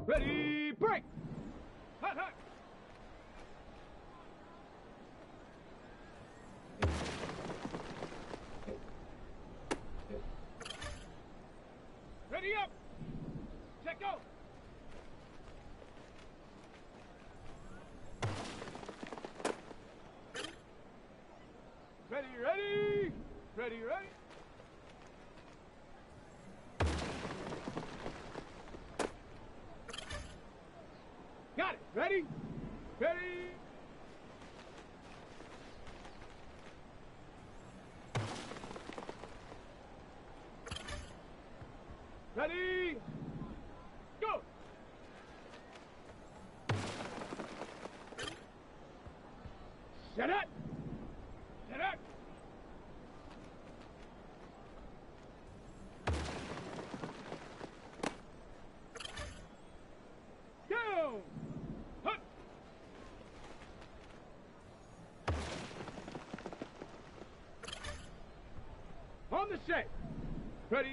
S3: Ready, break! Hot, hot! Ready up! Check go! Ready, ready! Ready, ready! Got it. Ready? Ready? Ready? Go! Set it! Set it! Go! Hup! On the set. Ready?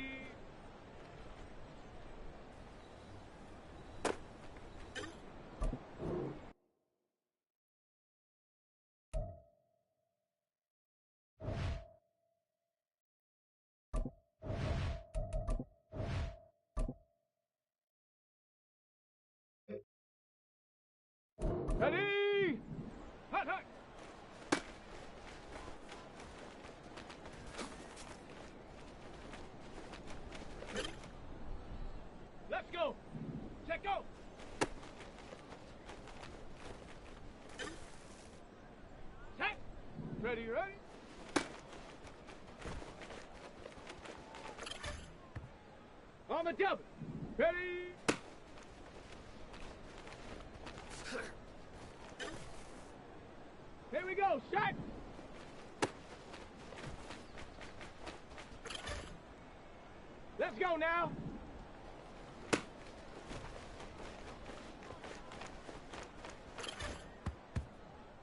S3: Ready? Hot, hot! Let's go! Check go! Set! Ready, ready? On the double! Ready? Here we go, shot! Let's go now!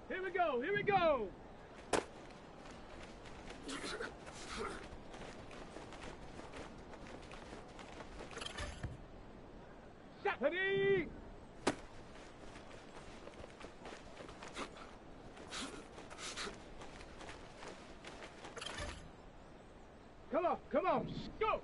S3: Here we go, here we go! Shot! Ready! Come on, go!